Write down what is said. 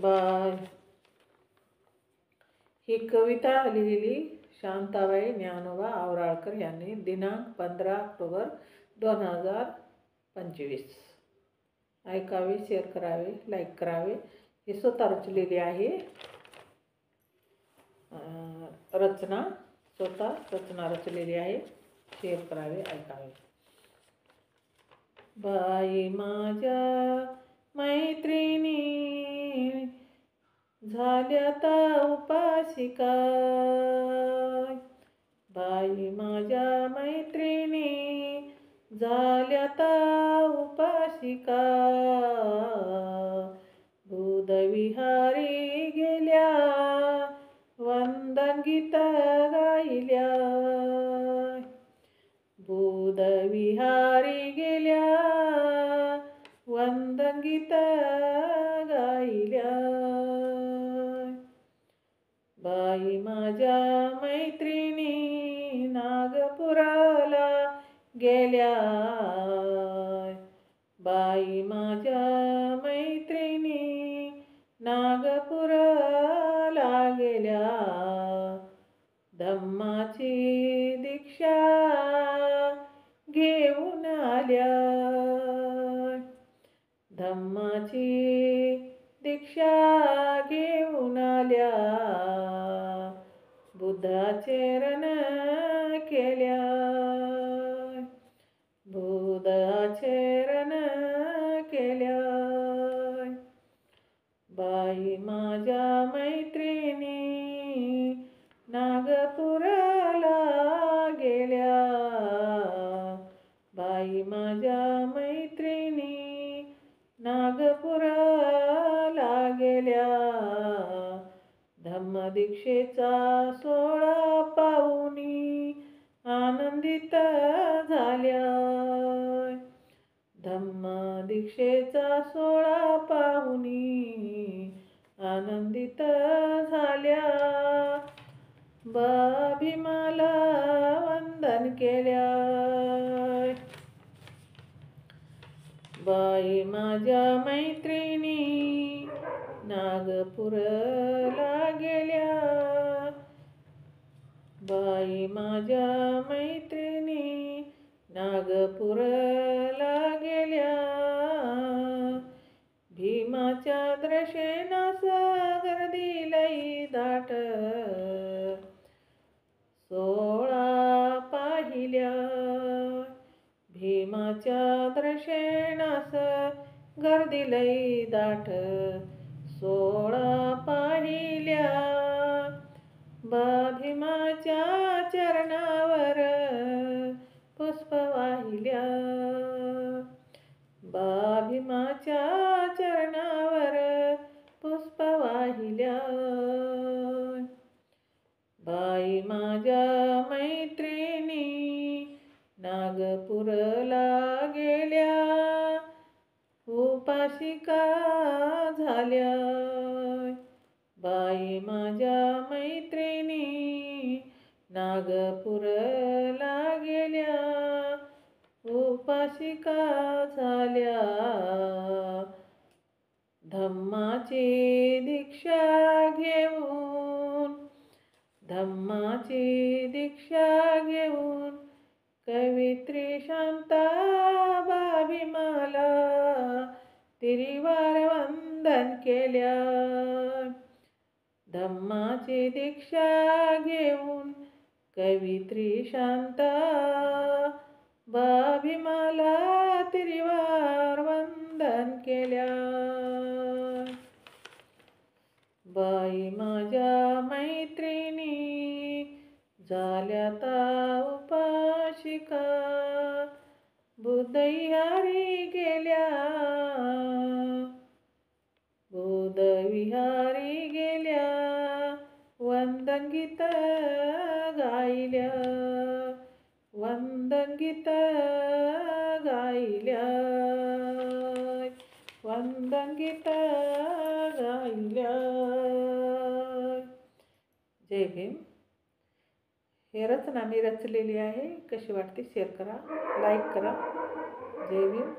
Bye. ही कविता लिहिली शांताबाई ज्ञानोबा आवराळकर यांनी दिनांक 15 ऑक्टोबर 2025. ऐकावे, शेअर करावे, लाईक करावे. हे स्वतः रचलेली आहे. रचना रचलेली आहे. शेअर करावे, ऐकावे. बाई माझ्या मैत्रिणी झाल्याता उपासिका. बाई माझ्या मैत्रिणी झाल्याता उपासिका. बुधविहारी गेल्या वंदन गीत गायल्या. बुधविहारी गेल्या वंदन गीत गायल्या. बाई माझ्या मैत्रिणी नागपुराला गेल्या. बाई माझ्या मैत्रिणी नागपुराला गेल्या. धम्माची दीक्षा घेऊन आल्या. धम्माची दीक्षा घेऊन आल्या. बुद्धाचे रण केल्या. बुद्धाचे रण केल्या. बाई माझ्या मैत्रिणी नागपुराला गेल्या. बाई माझ्या मैत्रिणी नागपुराला गेल्या. धम्मदीक्षेचा सोहळा पाहुणी आनंदित झाल्या. धम्मदीक्षेचा सोहळा पाहुणी आनंदित झाल्या. भीमाला वंदन केल्या. बाई माझ्या मैत्रिणी नागपुरला गेल्या. बाई माझ्या मैत्रिणी नागपुरला गेल्या. भीमाच्या दर्शनास गर्दी लई दाट सोहळा पाहिल्या. भीमाच्या दर्शनास गर्दी लई दाट सोहळा पाहिल्या. भीमाच्या चरणावर पुष्प वाहिल्या. भीमाच्या चरणावर पुष्प वाहिल्या. बाई माझ्या मैत्रिणी नागपुरला गेल्या. उपासिका झाल्या. बाई माझ्या मैत्रिणी नागपुरला गेल्या. उपासिका झाल्या. धम्माची दीक्षा घेऊन. धम्माची दीक्षा घेऊन कवित्री शांता भीमाला तिरिवार वंदन केल्या. धम्माची दीक्षा घेऊन कवित्री शांता भीमाला तिरिवार वंदन केल्या. बाई माझ्या मैत्रिणी झाल्याता उपासिका. बुधविहारी गेल्या. बुधविहारी गेल्या वंदन गीत गायल्या. वंदन गीत गायल्या. वंदन गीत गायल्या. जय भीम. हे रचना मी रचलेली आहे. कशी वाटते शेअर करा, लाईक करा. जय भीम.